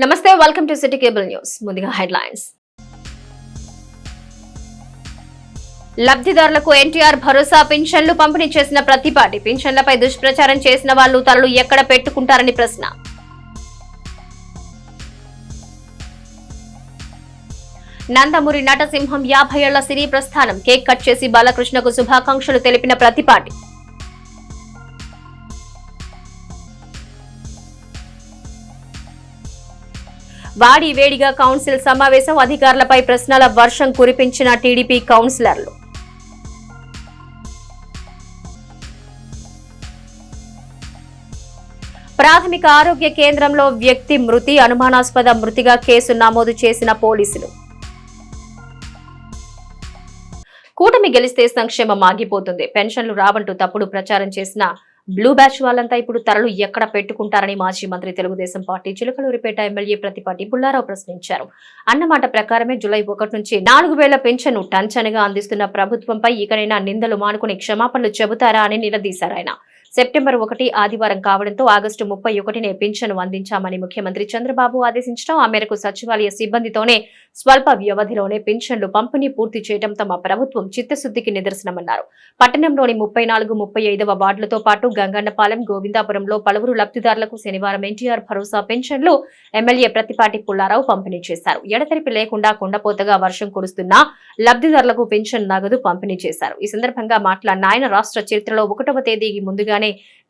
నమస్తే welcome to city cable news. ముందుగా headlines. లబ్ధిదారులకు ఎన్టీఆర్ భరోసా పింఛన్లు పంపిణీ చేసిన ప్రతిపాటి పింఛన్లపై దుష్ప్రచారం చేసిన వాళ్లు తలలు ఎక్కడ పెట్టుకుంటారని ప్రశ్న. నందమూరి నటసింహం 50 ఏళ్ల సినీ ప్రస్థానం కేక్ కట్ చేసి బాలకృష్ణకు శుభాకాంక్షలు తెలిపిన ప్రతిపాటి. వాడి వేడిగా కౌన్సిల్ సమావేశం, అధికారులపై ప్రశ్నల వర్షం కురిపించిన టీడీపీ కౌన్సిలర్లు. ప్రాథమిక ఆరోగ్య కేంద్రంలో వ్యక్తి మృతి, అనుమానాస్పద మృతిగా కేసు నమోదు చేసిన పోలీసులు. కూటమి గెలిస్తే సంక్షేమం ఆగిపోతుంది, పెన్షన్లు రావంటూ తప్పుడు ప్రచారం చేసిన బ్లూ బ్యాచ్ వాళ్ళంతా ఇప్పుడు తలలు ఎక్కడ పెట్టుకుంటారని మాజీ మంత్రి తెలుగుదేశం పార్టీ చిలకలూరిపేట ఎమ్మెల్యే ప్రతిపాటి పుల్లారావు ప్రశ్నించారు. అన్నమాట ప్రకారమే జూలై 1 నుంచి 4000 పెన్షన్ టంచనగా అందిస్తున్న ప్రభుత్వంపై ఇకనైనా నిందలు మానుకుని క్షమాపణలు చెబుతారా అని నిలదీశారు ఆయన. సెప్టెంబర్ 1 ఆదివారం కావడంతో ఆగస్టు 31నే పింఛను అందించామని ముఖ్యమంత్రి చంద్రబాబు ఆదేశించడం, ఆ మేరకు సచివాలయ సిబ్బందితోనే స్వల్ప వ్యవధిలోనే పింఛన్లు పంపిణీ పూర్తి చేయడం తమ ప్రభుత్వం చిత్తశుద్ధికి నిదర్శనమన్నారు. పట్టణంలోని 34, 35వ వార్డులతో పాటు గంగన్నపాలెం, గోవిందాపురంలో పలువురు లబ్ధిదారులకు శనివారం ఎన్టీఆర్ భరోసా పెన్షన్లు ఎమ్మెల్యే ప్రతిపాటి పుల్లారావు పంపిణీ చేశారు. ఎడతెరిపి లేకుండా కుండపోతగా వర్షం కురుస్తున్నా లబ్ధిదారులకు పెన్షన్ నగదు పంపిణీ చేశారు. ఈ సందర్భంగా మాట్లాడిన ఆయన రాష్ట్ర చరిత్రలో 1వ తేదీకి ముందుగానే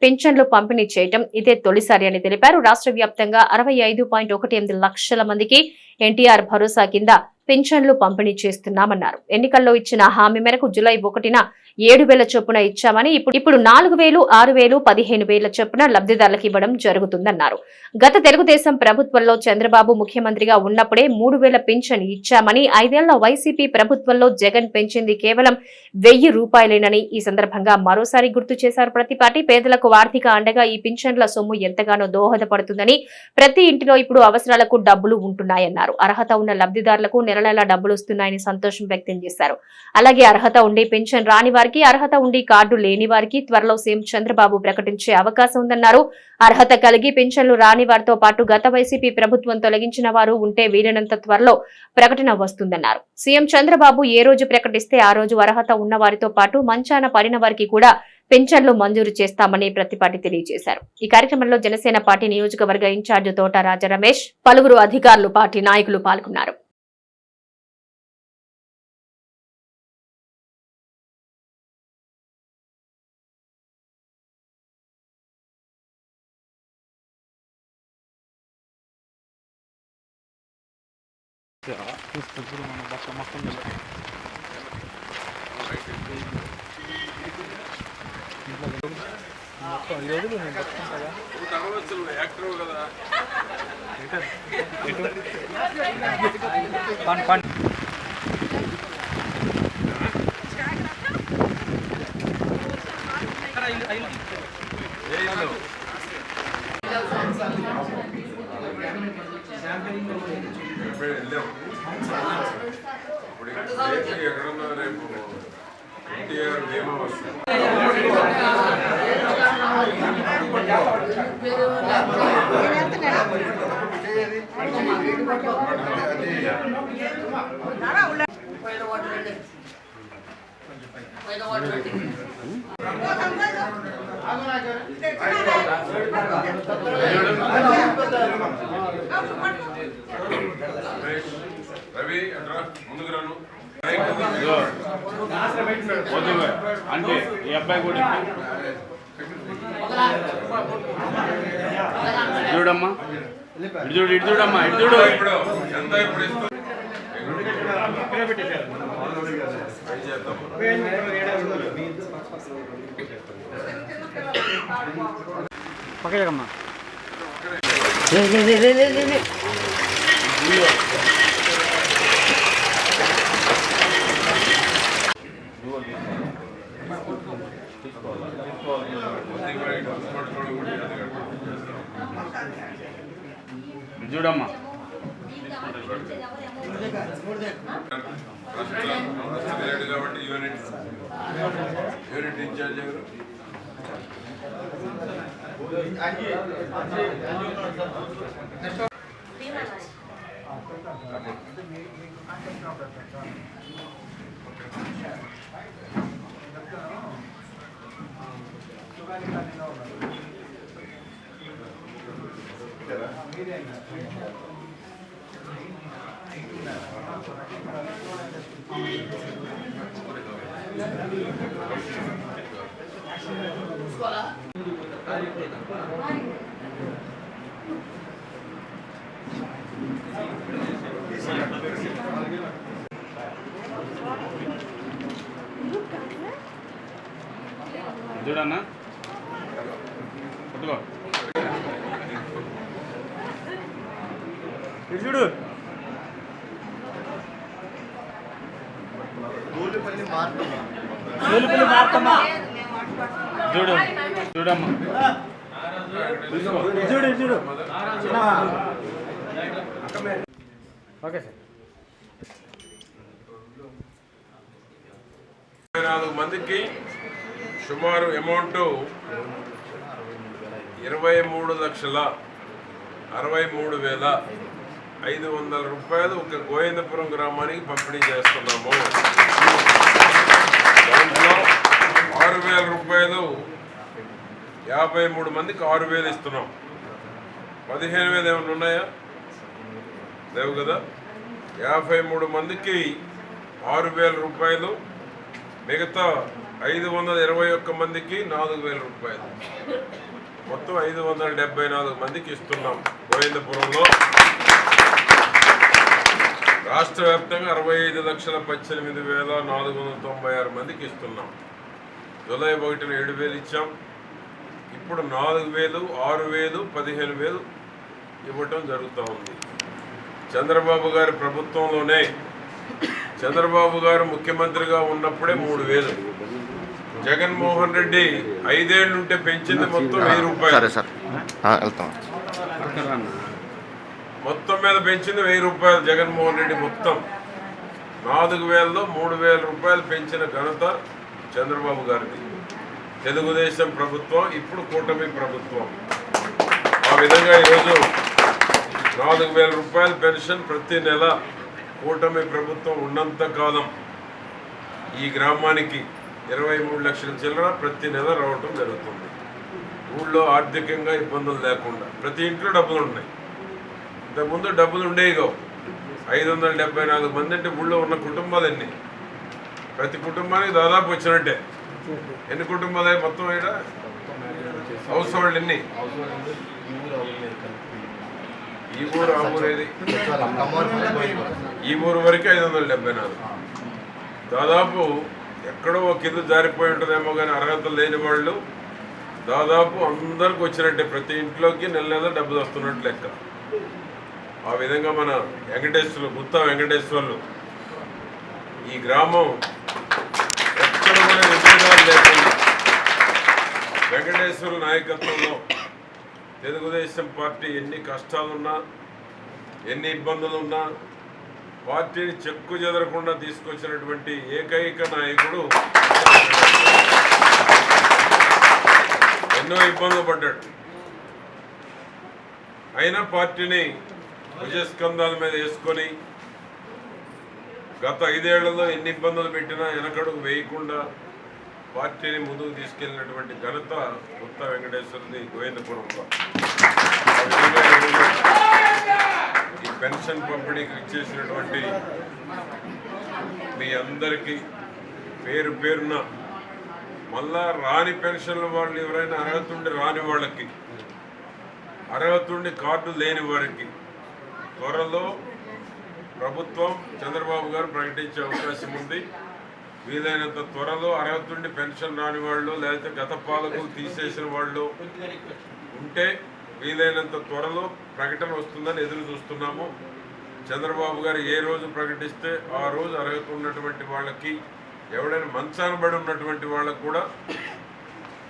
పెన్షన్లు పంపిణీ చేయడం ఇదే తొలిసారి అని తెలిపారు. రాష్ట్ర వ్యాప్తంగా 65.18 లక్షల మందికి ఎన్టీఆర్ భరోసా కింద పింఛన్లు పంపిణీ చేస్తున్నామన్నారు. ఎన్నికల్లో ఇచ్చిన హామీ మేరకు జూలై 1న 7,000 చొప్పున ఇచ్చామని, ఇప్పుడు 4,000, 6,000, 15,000 చొప్పున లబ్ధిదారులకు ఇవ్వడం జరుగుతుందన్నారు. గత తెలుగుదేశం ప్రభుత్వంలో చంద్రబాబు ముఖ్యమంత్రిగా ఉన్నప్పుడే 3,000 పింఛన్ ఇచ్చామని, 5 ఏళ్ల వైసీపీ ప్రభుత్వంలో జగన్ పెంచింది కేవలం 1,000 రూపాయలేనని ఈ సందర్భంగా మరోసారి గుర్తు చేశారు ప్రతిపాటి. పేదలకు ఆర్థిక అండగా ఈ పింఛన్ల సొమ్ము ఎంతగానో దోహదపడుతుందని, ప్రతి ఇంటిలో ఇప్పుడు అవసరాలకు డబ్బులు ఉంటున్నాయన్నారు. అర్హత ఉన్న లబ్ధిదారులకు నెలలా డబ్బులు వస్తున్నాయని సంతోషం వ్యక్తం చేశారు. అలాగే అర్హత ఉండి పెన్షన్ రాని వారికి, అర్హత ఉండి కార్డు లేని వారికి త్వరలో సీఎం చంద్రబాబు ప్రకటించే అవకాశం ఉందన్నారు. అర్హత కలిగి పెన్షన్లు రాని వారితో పాటు గత వైసీపీ ప్రభుత్వం తొలగించిన వారు ఉంటే వీలైనంత త్వరలో ప్రకటన వస్తుందన్నారు. సీఎం చంద్రబాబు ఏ రోజు ప్రకటిస్తే ఆ రోజు అర్హత ఉన్న వారితో పాటు మంచాన పడిన వారికి కూడా పెన్షన్లు మంజూరు చేస్తామని ప్రతిపాటి తెలియజేశారు. ఈ కార్యక్రమంలో జనసేన పార్టీ నియోజకవర్గ ఇన్ఛార్జ్ తోట రాజా రమేష్, పలువురు అధికారులు, పార్టీ నాయకులు పాల్గొన్నారు. రవి ముందుకు రాను అంటే ఈ అబ్బాయి కూడా చూడమ్మా, ఇటు చూడమ్మా, ఇటు చూడు. ఇప్పుడు ఎంత ఇప్పుడు పక్కమ్మా చూడమ్మా, కాబట్టి యూనిట్ ఇన్ఛార్జ్ ఎవరు? చూడన్నా పట్టుకో చూడు చూడు చూడమ్మా చూడు చూడు ఓకే సార్ 24 మందికి సుమారు అమౌంట్ 23,63,500 రూపాయలు ఒక గోవిందపురం గ్రామానికి పంపిణీ చేస్తున్నాము. దాంట్లో 6,000 రూపాయలు 53 మందికి 6,000 ఇస్తున్నాం. 15,000 ఏమైనా ఉన్నాయా? లేవు కదా. 53 మందికి 6,000 రూపాయలు, మిగతా 521 మందికి 4,000 రూపాయలు, మొత్తం 574 మందికి ఇస్తున్నాం. గోవిందపురంలో రాష్ట్ర వ్యాప్తంగా 65,18,496 మందికి ఇస్తున్నాం. జూలై 1న 7,000 ఇచ్చాం. ఇప్పుడు 4,000, 6,000, 15,000 ఇవ్వటం జరుగుతూ ఉంది. చంద్రబాబు గారి ప్రభుత్వంలోనే, చంద్రబాబు గారు ముఖ్యమంత్రిగా ఉన్నప్పుడే 3,000, జగన్మోహన్ రెడ్డి 5 ఏళ్ళు ఉంటే పెంచింది మొత్తం 1,000 రూపాయలు. మొత్తం మీద పెంచింది 1,000 రూపాయలు జగన్మోహన్ రెడ్డి. మొత్తం 4,000లో 3,000 రూపాయలు పెంచిన ఘనత చంద్రబాబు గారిది. తెలుగుదేశం ప్రభుత్వం, ఇప్పుడు కూటమి ప్రభుత్వం. ఆ విధంగా ఈరోజు 4,000 రూపాయల పెన్షన్ ప్రతి నెల కూటమి ప్రభుత్వం ఉన్నంత కాలం ఈ గ్రామానికి 23 లక్షల చిల్లర ప్రతి నెల రావటం జరుగుతుంది. ఊళ్ళో ఆర్థికంగా ఇబ్బందులు లేకుండా ప్రతి ఇంట్లో డబ్బులు ఉన్నాయి. ఇంతకుముందు డబ్బులు ఉండేవి కావు. 574 మంది అంటే ఊళ్ళో ఉన్న కుటుంబాలు ఎన్ని? ప్రతి కుటుంబానికి దాదాపు వచ్చినట్టే. ఎన్ని కుటుంబాలు మొత్తం ఇక్కడ హౌస్ హోల్డ్ ఎన్ని? ఈ ఊరు ఆ ఊరేది? ఈ ఊరు వరకు 574. దాదాపు ఎక్కడో ఒక ఇల్లు జారిపోయి ఉంటుందేమో కానీ అర్హత లేని వాళ్ళు దాదాపు అందరికి వచ్చినట్టే. ప్రతి ఇంట్లోకి నెల నెల డబ్బులు వస్తున్నట్టు లెక్క. ఆ విధంగా మన వెంకటేశ్వర్లు, గుత్తా వెంకటేశ్వర్లు, ఈ గ్రామం ఎక్కడ కూడా విభేదాలు లేకుండా వెంకటేశ్వర్ల నాయకత్వంలో తెలుగుదేశం పార్టీ ఎన్ని కష్టాలున్నా, ఎన్ని ఇబ్బందులున్నా పార్టీని చెక్కు చెదరకుండా తీసుకొచ్చినటువంటి ఏకైక నాయకుడు. ఎన్నో ఇబ్బందులు పడ్డాడు, అయినా పార్టీని భుజస్కంధాల మీద వేసుకొని గత 5 ఏళ్లలో ఎన్ని ఇబ్బందులు పెట్టినా వెనకడుగు వేయకుండా పార్టీని ముందుకు తీసుకెళ్లినటువంటి ఘనత గుత్తా వెంకటేశ్వర్ది గోవిందపురంలో. ఈ పెన్షన్ పంపిణీకి ఇచ్చేసినటువంటి మీ అందరికీ పేరు పేరున, మళ్ళా రాని పెన్షన్ల వాళ్ళు ఎవరైనా అర్హత ఉండి రాని వాళ్ళకి, అర్హత ఉండి కార్డు లేని వారికి త్వరలో ప్రభుత్వం చంద్రబాబు గారు ప్రకటించే అవకాశం ఉంది. వీలైనంత త్వరలో అర్హత ఉండి పెన్షన్ రాని వాళ్ళు, లేకపోతే గత పాలకులు తీసేసిన వాళ్ళు ఉంటే వీలైనంత త్వరలో ప్రకటన వస్తుందని ఎదురు చూస్తున్నాము. చంద్రబాబు గారు ఏ రోజు ప్రకటిస్తే ఆ రోజు అర్హత ఉన్నటువంటి వాళ్ళకి, ఎవడైనా మంచాన పడి ఉన్నటువంటి వాళ్ళకు కూడా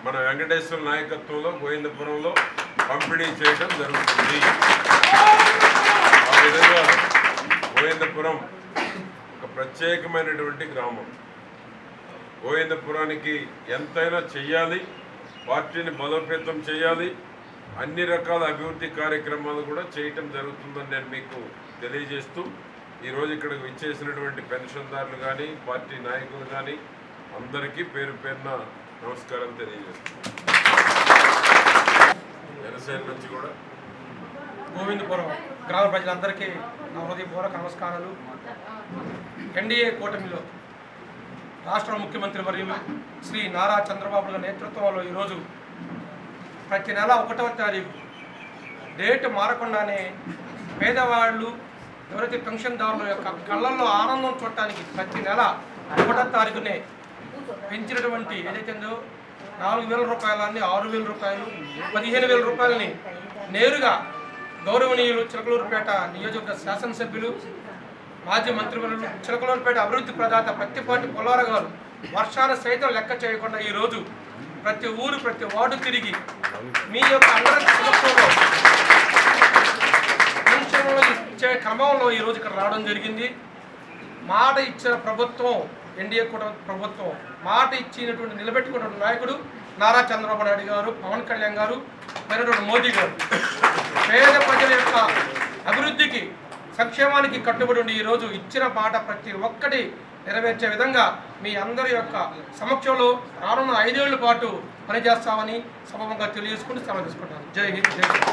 మన వెంకటేశ్వర నాయకత్వంలో గోవిందపురంలో పంపిణీ చేయడం జరుగుతుంది. ఆ విధంగా గోవిందపురం ఒక ప్రత్యేకమైనటువంటి గ్రామం. గోవిందపురానికి ఎంతైనా చెయ్యాలి, పార్టీని బలోపేతం చేయాలి, అన్ని రకాల అభివృద్ధి కార్యక్రమాలు కూడా చేయటం జరుగుతుందని నేను మీకు తెలియజేస్తూ ఈరోజు ఇక్కడికి విచ్చేసినటువంటి పెన్షన్దారులు కానీ పార్టీ నాయకులు కానీ అందరికీ పేరు పేరున నమస్కారం తెలియజేస్తున్నాను. జనసేన నుంచి కూడా గోవిందపురం గ్రామ ప్రజలందరికీ నా హృదయపూర్వక నమస్కారాలు. ఎన్డీఏ కూటమిలో రాష్ట్ర ముఖ్యమంత్రి వర్యులు శ్రీ నారా చంద్రబాబు గారి నేతృత్వంలో ఈరోజు ప్రతి నెల 1వ తారీఖు డేట్ మారకుండానే పేదవాళ్ళు ఎవరైతే పెన్షన్దారుల యొక్క కళ్ళల్లో ఆనందం చూడటానికి ప్రతి నెల 1వ తారీఖునే పెంచినటువంటి ఏదైతే 4,000 రూపాయలని 6,000 రూపాయలు 15,000 రూపాయలని నేరుగా గౌరవనీయులు చిలకలూరుపేట నియోజకవర్గ శాసనసభ్యులు మాజీ మంత్రివర్యులు చిలకలూరుపేట అభివృద్ధి ప్రదాత పత్తిపాటి పుల్లారావు గారు వర్షాలు సైతం లెక్క చేయకుండా ఈరోజు ప్రతి ఊరు ప్రతి వార్డు తిరిగి మీ యొక్క అందరి సమక్షంలో పెన్షన్లు ఇచ్చే క్రమంలో ఈరోజు ఇక్కడ రావడం జరిగింది. మాట ఇచ్చిన ప్రభుత్వం ఎన్డీఏ కూడా ప్రభుత్వం మాట ఇచ్చినటువంటి నిలబెట్టుకున్న నాయకుడు నారా చంద్రబాబు నాయుడు గారు, పవన్ కళ్యాణ్ గారు, నరేంద్ర మోదీ గారు పేద ప్రజల యొక్క అభివృద్ధికి సంక్షేమానికి కట్టుబడి ఉండి ఈరోజు ఇచ్చిన మాట ప్రతి ఒక్కటి నెరవేర్చే విధంగా మీ అందరి యొక్క సమక్షంలో రానున్న 5 ఏళ్ల పాటు పనిచేస్తామని సభంగా తెలియజేసుకుంటూ సెలవు తీసుకుంటాను. జై హింద్, జై హింద్.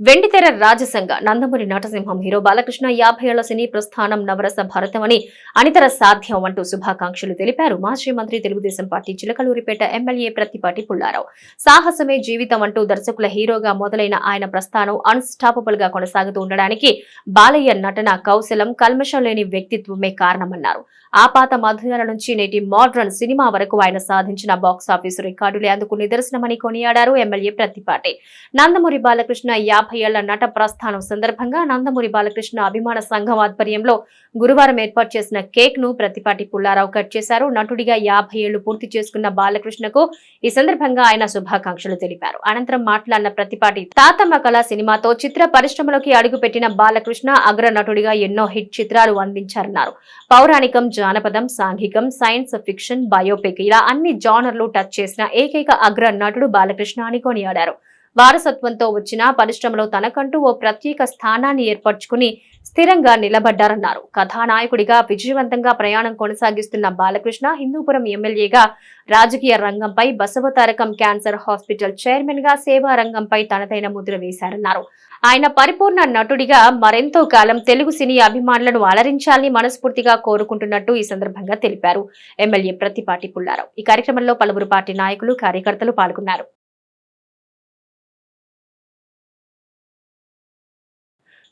వెండితెర రాజసంగ నందమూరి నటసింహం హీరో బాలకృష్ణ 50 ఏళ్ల సినీ ప్రస్థానం నవరస భారతమని అనితర సాధ్యం అంటూ శుభాకాంక్షలు తెలిపారు మాజీ మంత్రి తెలుగుదేశం పార్టీ చిలకలూరిపేట ఎమ్మెల్యే ప్రత్తిపాటి పుల్లారావు. సాహసమే జీవితం అంటూ దర్శకుల హీరోగా మొదలైన ఆయన ప్రస్థానం అన్స్టాపబుల్ గా కొనసాగుతూ ఉండడానికి బాలయ్య నటన కౌశలం కల్మషం లేని వ్యక్తిత్వమే కారణమన్నారు. ఆపాత మధురాల నుంచి నేటి మోడ్రన్ సినిమా వరకు ఆయన సాధించిన బాక్సాఫీసు రికార్డులే అందుకు నిదర్శనమని కొనియాడారు ఎమ్మెల్యే ప్రత్తిపాటి. నందమూరి బాలకృష్ణ 50 ఏళ్ల నట ప్రస్థానం సందర్భంగా నందమూరి బాలకృష్ణ అభిమాన సంఘం ఆధ్వర్యంలో గురువారం ఏర్పాటు చేసిన కేక్ ను ప్రత్తిపాటి పుల్లారావు కట్ చేశారు. నటుడిగా 50 ఏళ్లు పూర్తి చేసుకున్న బాలకృష్ణకు ఈ సందర్భంగా ఆయన శుభాకాంక్షలు తెలిపారు. అనంతరం మాట్లాడిన ప్రత్తిపాటి తాతమ్మ కళ సినిమాతో చిత్ర పరిశ్రమలోకి అడుగుపెట్టిన బాలకృష్ణ అగ్ర నటుడిగా ఎన్నో హిట్ చిత్రాలు అందించారన్నారు. పౌరాణికం, జానపదం, సాంఘికం, సైన్స్ ఫిక్షన్, బయోపిక్ ఇలా అన్ని జానర్లు టచ్ చేసిన ఏకైక అగ్ర నటుడు బాలకృష్ణ అని కొనియాడారు. వారసత్వంతో వచ్చిన పరిశ్రమలో తనకంటూ ఓ ప్రత్యేక స్థానాన్ని ఏర్పరచుకుని స్థిరంగా నిలబడ్డారన్నారు. కథానాయకుడిగా విజయవంతంగా ప్రయాణం కొనసాగిస్తున్న బాలకృష్ణ హిందూపురం ఎమ్మెల్యేగా రాజకీయ రంగంపై బసవతారకం క్యాన్సర్ హాస్పిటల్ చైర్మన్ గా సేవా రంగంపై తనదైన ముద్ర వేశారన్నారు. ఆయన పరిపూర్ణ నటుడిగా మరెంతో కాలం తెలుగు సినీ అభిమానులను అలరించాలని మనస్ఫూర్తిగా కోరుకుంటున్నట్టు ఈ సందర్భంగా తెలిపారు ఎమ్మెల్యే ప్రత్తిపాటి పుల్లారావు. ఈ కార్యక్రమంలో పలువురు పార్టీ నాయకులు, కార్యకర్తలు పాల్గొన్నారు.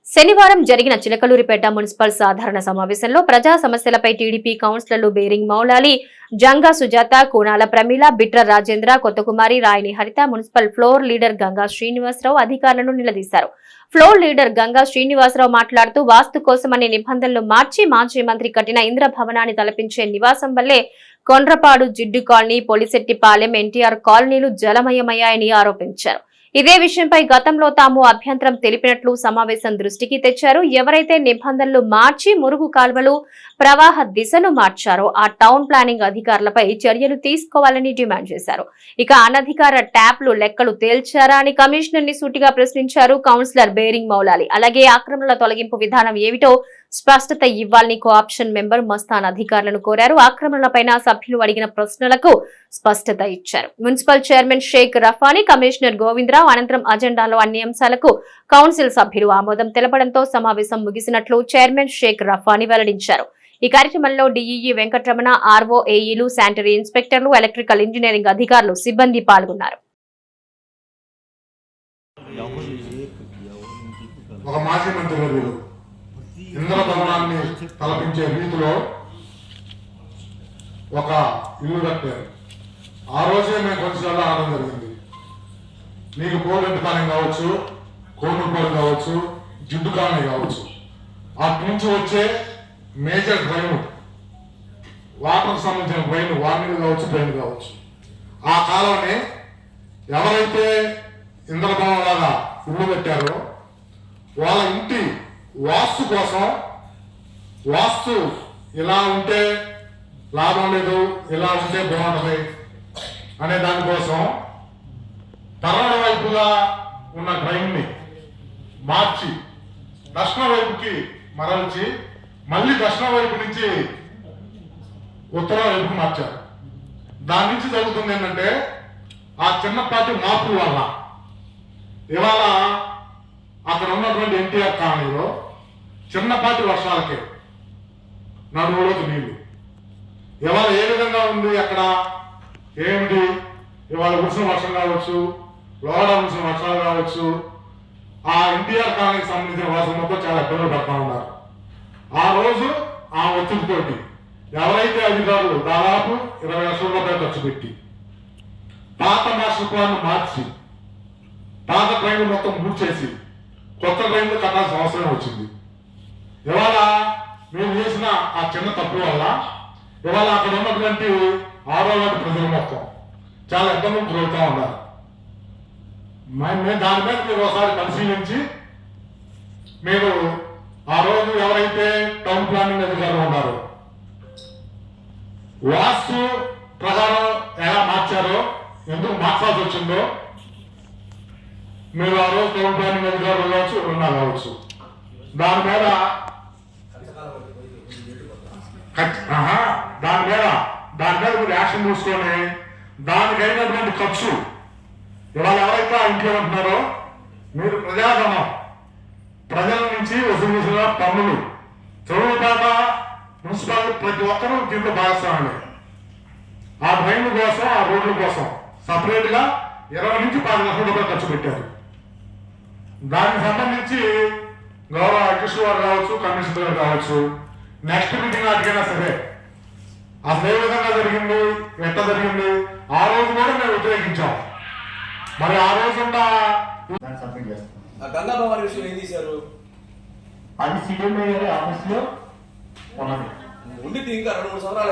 శనివారం జరిగిన చిలకలూరిపేట మున్సిపల్ సాధారణ సమావేశంలో ప్రజా సమస్యలపై టీడీపీ కౌన్సిలర్లు బేరింగ్ Moulali, Janga Sujatha, Koonala Pramila, Bitra Rajendra, Kothakumari, Rayani Haritha, municipal floor leader Ganga Srinivasarao అధికారులను నిలదీశారు. ఫ్లోర్ లీడర్ గంగా శ్రీనివాసరావు మాట్లాడుతూ వాస్తు కోసమనే నిబంధనలు మార్చి మాజీ మంత్రి కట్టిన ఇంద్ర భవనాన్ని తలపించే నివాసం వల్లే కొండ్రపాడు, జిడ్డు కాలనీ, పొలిశెట్టిపాలెం, ఎన్టీఆర్ కాలనీలు జలమయమయ్యాయని ఆరోపించారు. ఇదే విషయంపై గతంలో తాము అభ్యంతరం తెలిపినట్లు సమావేశం దృష్టికి తెచ్చారు. ఎవరైతే నిబంధనలు మార్చి మురుగు కాల్వలు ప్రవాహ దిశను మార్చారో ఆ టౌన్ ప్లానింగ్ అధికారులపై చర్యలు తీసుకోవాలని డిమాండ్ చేశారు. ఇక అనధికార ట్యాప్లు లెక్కలు తేల్చారా అని కమిషనర్ ని సూటిగా ప్రశ్నించారు కౌన్సిలర్ బేరింగ్ మౌలాలి. అలాగే ఆక్రమణల తొలగింపు విధానం ఏమిటో స్పష్టత ఇవ్వాలని కోఆప్షన్ మెంబర్ మస్తాన్ అధికారులను కోరారు. ఆక్రమణలపైన సభ్యులు అడిగిన ప్రశ్నలకు స్పష్టత ఇచ్చారు. Municipal chairman Sheikh Rafani, commissioner Govindarao అనంతరం అజెండాలో అన్ని అంశాలకు కౌన్సిల్ సభ్యులు ఆమోదం తెలపడంతో సమావేశం ముగిసినట్లు చైర్మన్ షేక్ రఫానీ వెల్లడించారు. ఈ కార్యక్రమంలో డీఈఈ వెంకటరమణ, ఆర్ఓ, ఏఈలు, శానిటరీ ఇన్స్పెక్టర్లు, ఎలక్ట్రికల్ ఇంజనీరింగ్ అధికారులు, సిబ్బంది పాల్గొన్నారు. ఒక మాజీ మంత్రివర్యులు ఇంద్ర భవనాన్ని తలపించే రీతిలో ఒక ఇల్లు కట్టారు. ఆ రోజే మేము కొంచెం ఆడడం జరిగింది. నీకు కోరెంటపాలెం కావచ్చు, కోనూరుపాడు కావచ్చు, జిడ్డు కాలనీ కావచ్చు, అటు నుంచి వచ్చే మేజర్ డ్రైన్, వాటర్కి సంబంధించిన డ్రైన్, వార్నింగ్ కావచ్చు, డ్రైన్ కావచ్చు, ఆ కాలంలో ఎవరైతే ఇంద్రభవనం లాగా ఇల్లు కట్టారో వాళ్ళ ఇంటి వాస్తు కోసం, వాస్తు ఇలా ఉంటే లాభం లేదు, ఇలా ఉంటే బాగుంటుంది అనే దానికోసం తరణ వైపుగా ఉన్న డ్రైన్ని మార్చి దక్షిణ వైపుకి మరల్చి మళ్ళీ దక్షిణ వైపు నుంచి ఉత్తర వైపుకి మార్చారు. దాని నుంచి జరుగుతుంది ఏంటంటే ఆ చిన్నపాటి మార్పు వల్ల ఇవాళ అక్కడ ఉన్నటువంటి ఎన్టీఆర్ కాలనీలో చిన్నపాటి వర్షాలకే నడువులోకి నీళ్లు. ఇవాళ ఏ విధంగా ఉంది అక్కడ ఏమిటి, ఇవాళ కురిసిన వర్షం కావచ్చు, లోడ కురిసిన వర్షాలు కావచ్చు, ఆ ఎన్టీఆర్ కాలనీకి సంబంధించిన వాసులు మొత్తం చాలా ఇబ్బందులు పడుతూ ఉన్నారు. ఆ రోజు ఆ ఒత్తిడితోటి ఎవరైతే అధికారులు దాదాపు 20 లక్షల రూపాయలు ఖర్చు పెట్టి పాత మాస్టర్ ప్లాన్ మార్చి పాత ట్రైన్లు మొత్తం మూర్చేసి కొత్త ట్రైన్లు కట్టాల్సిన అవసరం వచ్చింది. ఇవాళ మీరు చేసిన ఆ చిన్న తప్పు వల్ల ఇవాళ అక్కడ ఉన్నటువంటి 6వ వార్డు ప్రజలు మొత్తం చాలా ఇబ్బందులు గురవుతూ ఉన్నారు. దాని మీద మీరు ఒకసారి పరిశీలించి మీరు ఆ రోజు ఎవరైతే టౌన్ ప్లానింగ్ అధికారులు ఉన్నారో వాస్తు ప్రకారం ఎలా మార్చారో, ఎందుకు మార్చాల్సి వచ్చిందో మీరు ఆ రోజు టౌన్ ప్లానింగ్ అధికారులు కావచ్చు, ఎవరన్నా కావచ్చు, దాని మీద మీరు యాక్షన్ తీసుకొని దానికి అయినటువంటి ఖర్చు ఇవాళ ఎవరైతే ఆ ఇంట్లో ఉంటున్నారో మీరు ప్రజాధనం ప్రజల నుంచి వసూలు చేసిన పన్నులు చదువుతాక మున్సిపాలిటీ ప్రతి ఒక్కరూ దీంట్లో భాగస్వామి. ఆ డ్రైన్ల కోసం ఆ రోడ్ల కోసం సపరేట్ గా 20 నుంచి 10 లక్షల రూపాయలు ఖర్చు పెట్టారు. దానికి సంబంధించి గౌరవ అధ్యక్షుడు గారు కావచ్చు, కమిషనర్ గారు కావచ్చు, నెక్స్ట్ మీటింగ్ నాటికైనా సరే అసలు ఏ విధంగా జరిగింది, ఎట్లా జరిగింది, ఆ రోజు కూడా మేము వ్యతిరేకించాం. మరి ఆ రోజున్న గంగా భవాని విషయం ఏం తీశారు? అది సీఎం గారి ఆఫీస్ లో ఉన్నది. ఉండి ఇంకా 2-3 సంవత్సరాలు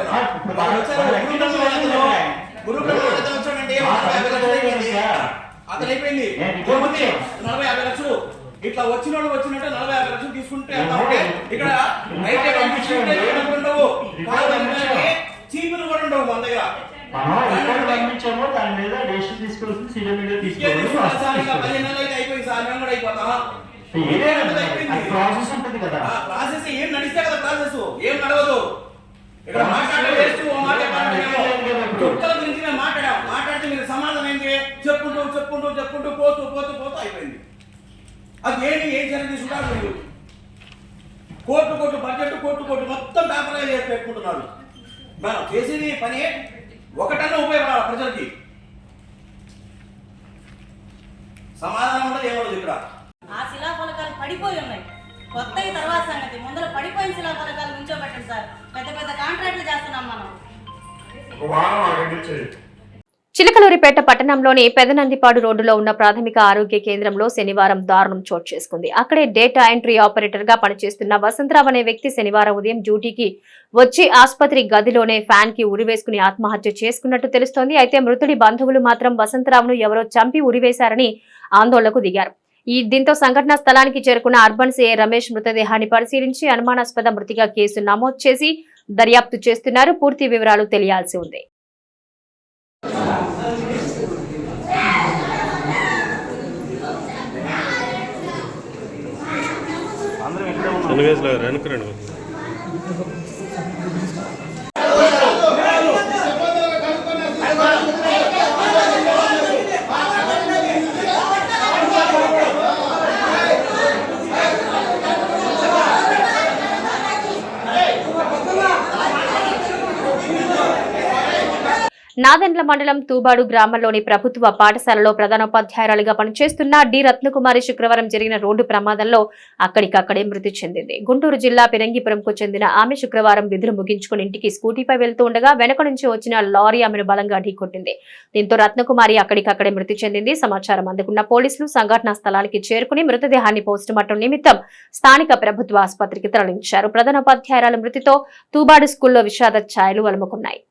అతను అయిపోయింది 40-50 లక్షలు. ఇట్లా వచ్చిన వాళ్ళు వచ్చినట్టు 40-50 లక్షలు తీసుకుంటే ఇక్కడ ఉండవు, చీపులు కూడా ఉండవు మన దగ్గర. పంపించాము, దాని మీద డెసిషన్ తీసుకోవాల్సింది సీఎం గారు తీసుకోవాలి. 15 నెలలు అయితే అయిపోయింది సార్, మేము కూడా అయిపోతాం. ప్రాసెస్ ఉంటుంది కదా, ప్రాసెస్ ఏం నడిస్తే కదా, ప్రాసెస్ ఏం నడవదు. ఇక్కడ చుట్టాల గురించి మేము మాట్లాడితే మీరు సమాధానం ఏంటి, చెప్పుకుంటూ పోతూ అయిపోయింది. అది ఏం చర్య తీసుకుంటారు మీరు? కోట్లు బడ్జెట్ కోట్లు మొత్తం పేపర్గా చేసి పెట్టుకుంటున్నారు. మనం చేసేది పని ఒకటన్నా ఉపయోగపడాలి ప్రజలకి. సమాధానం ఉండదు, ఏమో ఇక్కడ ఆ శిలాఫలకాలు పడిపోయి ఉన్నాయి. కొత్త తర్వాత సంగతి, ముందర పడిపోయిన శిలాఫలకాలు ఉంచోబెట్టండి సార్. పెద్ద కాంట్రాక్ట్లు చేస్తున్నాం మనం. చిలకలూరిపేట పట్టణంలోని పెదనందిపాడు రోడ్డులో ఉన్న ప్రాథమిక ఆరోగ్య కేంద్రంలో శనివారం దారుణం చోటు చేసుకుంది. అక్కడే డేటా ఎంట్రీ ఆపరేటర్ గా పనిచేస్తున్న వసంతరావు అనే వ్యక్తి శనివారం ఉదయం డ్యూటీకి వచ్చి ఆసుపత్రి గదిలోనే ఫ్యాన్ కి ఉరివేసుకుని ఆత్మహత్య చేసుకున్నట్టు తెలుస్తోంది. అయితే మృతుడి బంధువులు మాత్రం వసంతరావును ఎవరో చంపి ఉరివేశారని ఆందోళనకు దిగారు. దీంతో సంఘటనా స్థలానికి చేరుకున్న అర్బన్ సిఐ రమేష్ మృతదేహాన్ని పరిశీలించి అనుమానాస్పద మృతిగా కేసు నమోదు చేసి దర్యాప్తు చేస్తున్నారు. పూర్తి వివరాలు తెలియాల్సి ఉంది. నాదెండ్ల మండలం తూబాడు గ్రామంలోని ప్రభుత్వ పాఠశాలలో ప్రధానోపాధ్యాయురాలిగా పనిచేస్తున్న డి రత్నకుమారి శుక్రవారం జరిగిన రోడ్డు ప్రమాదంలో అక్కడికక్కడే మృతి చెందింది. గుంటూరు జిల్లా పిరంగిపురంకు చెందిన ఆమె శుక్రవారం విధులు ముగించుకుని ఇంటికి స్కూటీపై వెళ్తూ ఉండగా వెనక నుంచి వచ్చిన లారీ ఆమెను బలంగా ఢీకొట్టింది. దీంతో రత్నకుమారి అక్కడికక్కడే మృతి చెందింది. సమాచారం అందుకున్న పోలీసులు సంఘటనా స్థలానికి చేరుకుని మృతదేహాన్ని పోస్టుమార్టం నిమిత్తం స్థానిక ప్రభుత్వ ఆసుపత్రికి తరలించారు. ప్రధానోపాధ్యాయురాల మృతితో తూబాడు స్కూల్లో విషాద ఛాయలు అలుముకున్నాయి.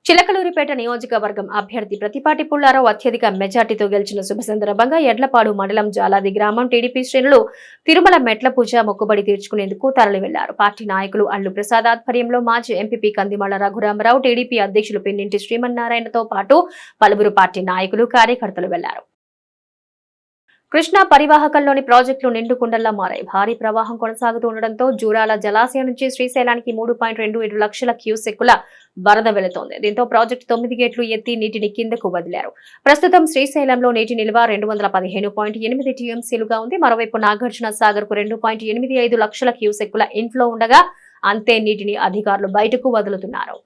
చిలకలూరిపేట నియోజకవర్గం అభ్యర్థి ప్రతిపాటి పుల్లారావు అత్యధిక మెజార్టీతో గెలిచిన శుభ సందర్భంగా ఎడ్లపాడు మండలం జాలాది గ్రామం టీడీపీ శ్రేణులు తిరుమల మెట్ల పూజ మొక్కుబడి తీర్చుకునేందుకు తరలి వెళ్లారు. పార్టీ నాయకులు అల్లు ప్రసాద్ ఆధ్వర్యంలో మాజీ ఎంపీపీ కందిమళ్ల రఘురామరావు, టీడీపీ అధ్యక్షులు పిన్నింటి శ్రీమన్నారాయణతో పాటు పలువురు పార్టీ నాయకులు, కార్యకర్తలు వెళ్లారు. కృష్ణా పరివాహకంలోని ప్రాజెక్టులు నిండుకుండల్లా మారాయి. భారీ ప్రవాహం కొనసాగుతూ ఉండడంతో జూరాల జలాశయం నుంచి శ్రీశైలానికి 3.27 లక్షల క్యూసెక్కుల వరద వెళుతోంది. దీంతో ప్రాజెక్టు 9 గేట్లు ఎత్తి నీటిని కిందకు వదిలారు. ప్రస్తుతం శ్రీశైలంలో నీటి నిల్వ 215.8 టీఎంసీలుగా ఉంది. మరోవైపు నాగార్జున సాగర్ కు 2.85 లక్షల క్యూసెక్కుల ఇన్ఫ్లో ఉండగా అంతే నీటిని అధికారులు బయటకు వదులుతున్నారు.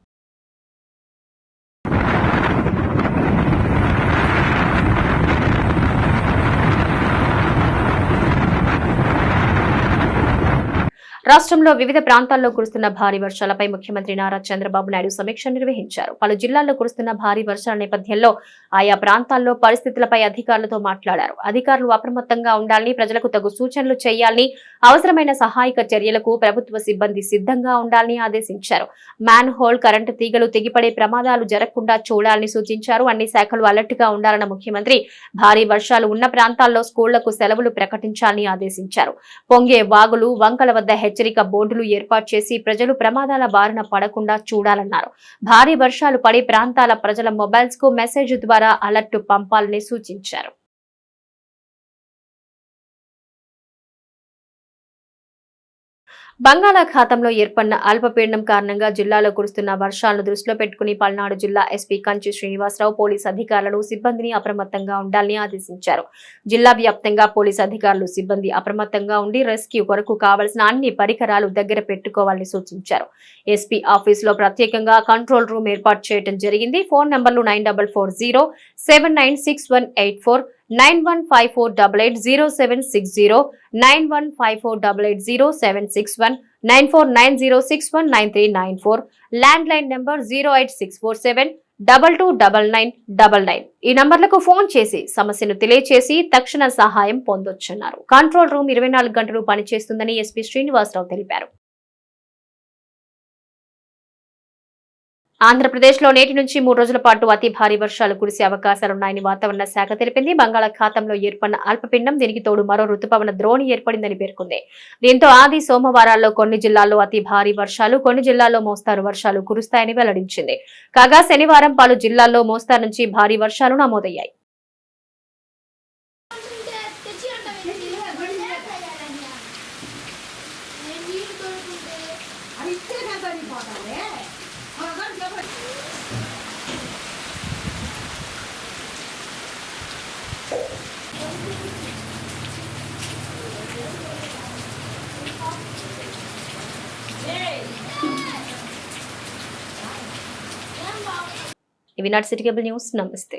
రాష్ట్రంలో వివిధ ప్రాంతాల్లో కురుస్తున్న భారీ వర్షాలపై ముఖ్యమంత్రి నారా చంద్రబాబు నాయుడు సమీక్ష నిర్వహించారు. పలు జిల్లాల్లో కురుస్తున్న భారీ వర్షాల నేపథ్యంలో ఆయా ప్రాంతాల్లో పరిస్థితులపై అధికారులతో మాట్లాడారు. అధికారులు అప్రమత్తంగా ఉండాలని, ప్రజలకు తగు సూచనలు చేయాలని, అవసరమైన సహాయక చర్యలకు ప్రభుత్వ సిబ్బంది సిద్ధంగా ఉండాలని ఆదేశించారు. మ్యాన్ హోల్, కరెంటు తీగలు తెగిపడే ప్రమాదాలు జరగకుండా చూడాలని సూచించారు. అన్ని శాఖలు అలర్ట్ గా ఉండాలన్న ముఖ్యమంత్రి భారీ వర్షాలు ఉన్న ప్రాంతాల్లో స్కూళ్లకు సెలవులు ప్రకటించాలని ఆదేశించారు. పొంగే వాగులు, వంకల వద్ద హెచ్చరిక బోర్డులు ఏర్పాటు చేసి ప్రజలు ప్రమాదాల బారిన పడకుండా చూడాలన్నారు. భారీ వర్షాలు పడే ప్రాంతాల ప్రజల మొబైల్స్ కు మెసేజ్ ద్వారా అలర్ట్ పంపాలని సూచించారు. బంగాళాఖాతంలో ఏర్పడిన అల్పపీడనం కారణంగా జిల్లాలో కురుస్తున్న వర్షాలను దృష్టిలో పెట్టుకుని పల్నాడు జిల్లా ఎస్పీ కంచి శ్రీనివాసరావు పోలీసు అధికారులను, సిబ్బందిని అప్రమత్తంగా ఉండాలని ఆదేశించారు. జిల్లా వ్యాప్తంగా పోలీసు అధికారులు, సిబ్బంది అప్రమత్తంగా ఉండి రెస్క్యూ కొరకు కావలసిన అన్ని పరికరాలు దగ్గర పెట్టుకోవాలని సూచించారు. ఎస్పీ ఆఫీసులో ప్రత్యేకంగా కంట్రోల్ రూమ్ ఏర్పాటు చేయడం జరిగింది. ఫోన్ నంబర్లు 944079961884 9154880760 9154880761 9490619394 ల్యాండ్ లైన్ నంబర్ 08647229999 ఈ నంబర్లకు ఫోన్ చేసి సమస్యను తెలియచేసి తక్షణ సహాయం పొందొచ్చన్నారు. కంట్రోల్ రూమ్ 24 గంటలు పనిచేస్తుందని ఎస్పీ శ్రీనివాసరావు తెలిపారు. ఆంధ్రప్రదేశ్లో నేటి నుంచి 3 రోజుల పాటు అతి భారీ వర్షాలు కురిసే అవకాశాలున్నాయని వాతావరణ శాఖ తెలిపింది. బంగాళాఖాతంలో ఏర్పడిన అల్పపీడనం, దీనికి తోడు మరో రుతుపవన ద్రోణి ఏర్పడిందని పేర్కొంది. దీంతో ఆది సోమవారాల్లో కొన్ని జిల్లాల్లో అతి భారీ వర్షాలు, కొన్ని జిల్లాల్లో మోస్తారు వర్షాలు కురుస్తాయని వెల్లడించింది. కాగా శనివారం పలు జిల్లాల్లో మోస్తారు నుంచి భారీ వర్షాలు నమోదయ్యాయి. ఇవి నాటి సిటీ కేబుల్ న్యూస్. నమస్తే.